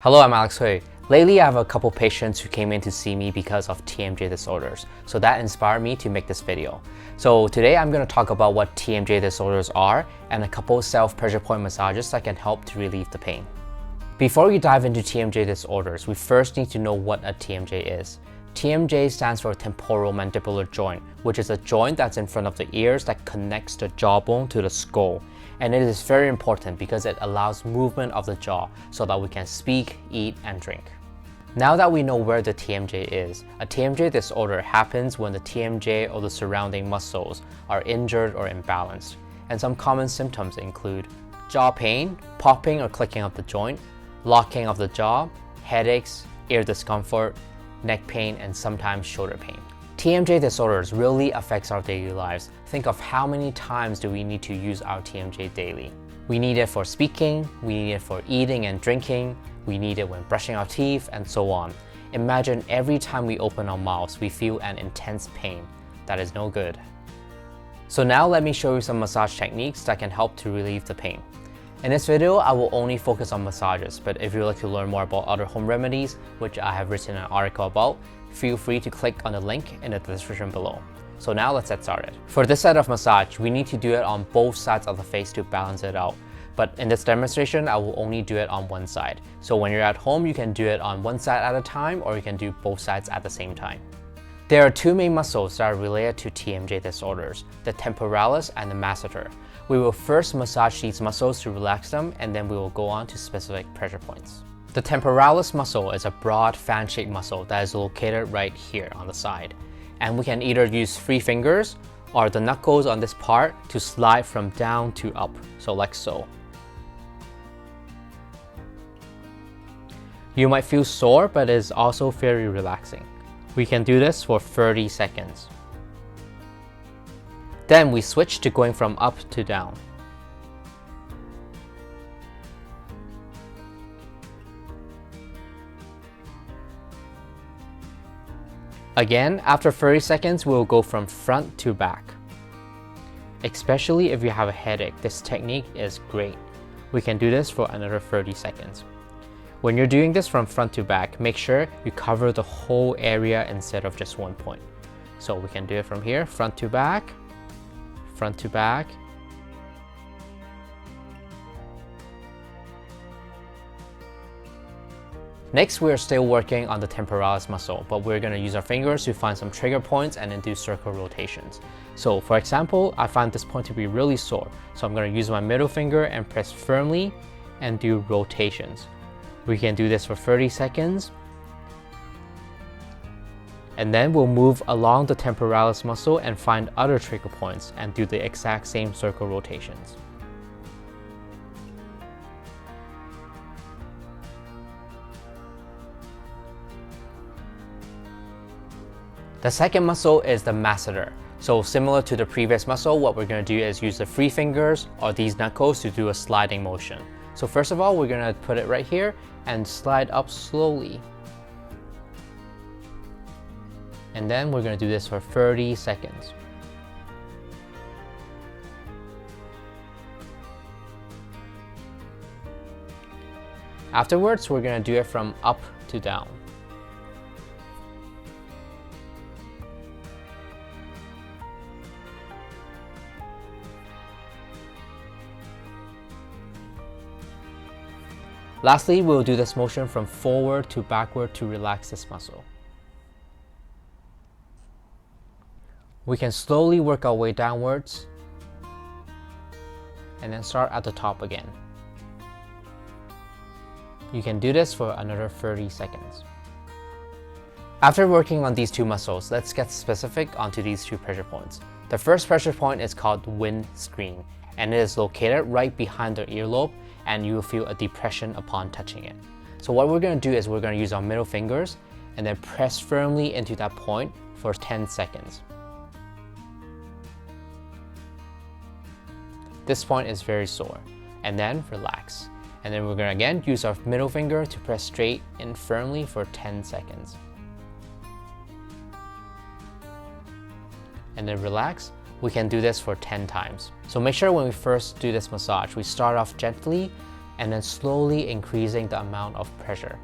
Hello, I'm Alex Hui. Lately, I have a couple patients who came in to see me because of TMJ disorders. So that inspired me to make this video. So today I'm going to talk about what TMJ disorders are and a couple self-pressure point massages that can help to relieve the pain. Before we dive into TMJ disorders, we first need to know what a TMJ is. TMJ stands for Temporomandibular Joint, which is a joint that's in front of the ears that connects the jawbone to the skull. And it is very important because it allows movement of the jaw so that we can speak, eat, and drink. Now that we know where the TMJ is, a TMJ disorder happens when the TMJ or the surrounding muscles are injured or imbalanced. And some common symptoms include jaw pain, popping or clicking of the joint, locking of the jaw, headaches, ear discomfort, neck pain, and sometimes shoulder pain. TMJ disorders really affects our daily lives. Think of how many times do we need to use our TMJ daily. We need it for speaking, we need it for eating and drinking, we need it when brushing our teeth, and so on. Imagine every time we open our mouths, we feel an intense pain. That is no good. So now let me show you some massage techniques that can help to relieve the pain. In this video, I will only focus on massages, but if you'd like to learn more about other home remedies, which I have written an article about, feel free to click on the link in the description below. So now let's get started. For this set of massage, we need to do it on both sides of the face to balance it out. But in this demonstration, I will only do it on one side. So when you're at home, you can do it on one side at a time, or you can do both sides at the same time. There are two main muscles that are related to TMJ disorders, the temporalis and the masseter. We will first massage these muscles to relax them, and then we will go on to specific pressure points. The temporalis muscle is a broad fan-shaped muscle that is located right here on the side. And we can either use 3 fingers or the knuckles on this part to slide from down to up, so like so. You might feel sore, but it is also very relaxing. We can do this for 30 seconds. Then we switch to going from up to down. Again, after 30 seconds, we'll go from front to back. Especially if you have a headache, this technique is great. We can do this for another 30 seconds. When you're doing this from front to back, make sure you cover the whole area instead of just one point. So we can do it from here, front to back, front to back. Next, we're still working on the temporalis muscle, but we're going to use our fingers to find some trigger points and then do circle rotations. So for example, I find this point to be really sore. So I'm going to use my middle finger and press firmly and do rotations. We can do this for 30 seconds. And then we'll move along the temporalis muscle and find other trigger points and do the exact same circle rotations. The second muscle is the masseter. So similar to the previous muscle, what we're going to do is use the 3 fingers or these knuckles to do a sliding motion. So first of all, we're going to put it right here and slide up slowly. And then we're going to do this for 30 seconds. Afterwards, we're going to do it from up to down. Lastly, we'll do this motion from forward to backward to relax this muscle. We can slowly work our way downwards and then start at the top again. You can do this for another 30 seconds. After working on these two muscles, let's get specific onto these 2 pressure points. The first pressure point is called windscreen, and it is located right behind the earlobe, and you will feel a depression upon touching it. So what we're going to do is we're going to use our middle fingers and then press firmly into that point for 10 seconds. This point is very sore, and then relax. And then we're going to again use our middle finger to press straight and firmly for 10 seconds. And then relax. We can do this for 10 times. So make sure when we first do this massage, we start off gently and then slowly increasing the amount of pressure.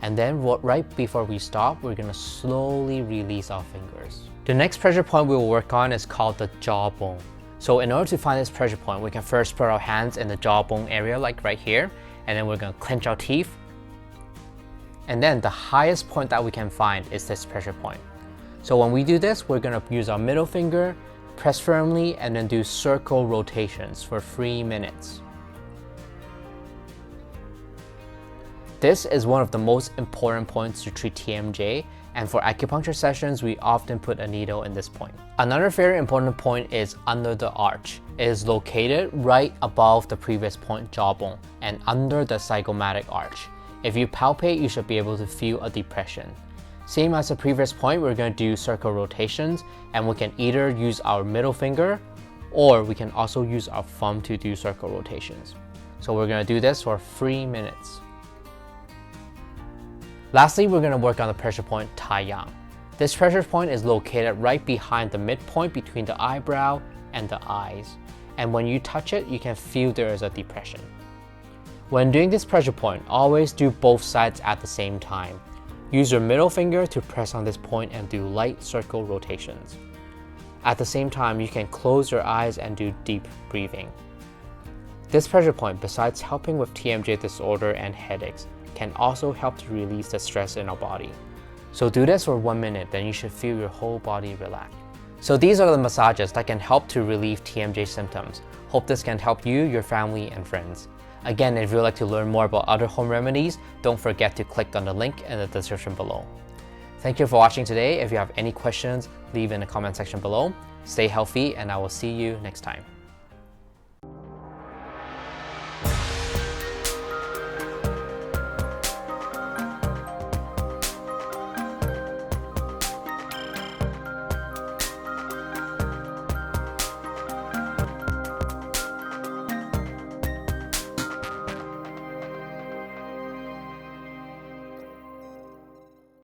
And then right before we stop, we're going to slowly release our fingers. The next pressure point we will work on is called the jawbone. So in order to find this pressure point, we can first put our hands in the jawbone area, like right here, and then we're going to clench our teeth. And then the highest point that we can find is this pressure point. So when we do this, we're going to use our middle finger, press firmly, and then do circle rotations for 3 minutes. This is one of the most important points to treat TMJ, and for acupuncture sessions, we often put a needle in this point. Another very important point is under the arch. It is located right above the previous point, jawbone, and under the zygomatic arch. If you palpate, you should be able to feel a depression. Same as the previous point, we're going to do circle rotations, and we can either use our middle finger, or we can also use our thumb to do circle rotations. So we're going to do this for 3 minutes. Lastly, we're going to work on the pressure point Tai Yang. This pressure point is located right behind the midpoint between the eyebrow and the eyes. And when you touch it, you can feel there is a depression. When doing this pressure point, always do both sides at the same time. Use your middle finger to press on this point and do light circle rotations. At the same time, you can close your eyes and do deep breathing. This pressure point, besides helping with TMJ disorder and headaches, can also help to release the stress in our body. So do this for 1 minute, then you should feel your whole body relax. So these are the massages that can help to relieve TMJ symptoms. Hope this can help you, your family, and friends. Again, if you'd like to learn more about other home remedies, don't forget to click on the link in the description below. Thank you for watching today. If you have any questions, leave in the comment section below. Stay healthy, and I will see you next time.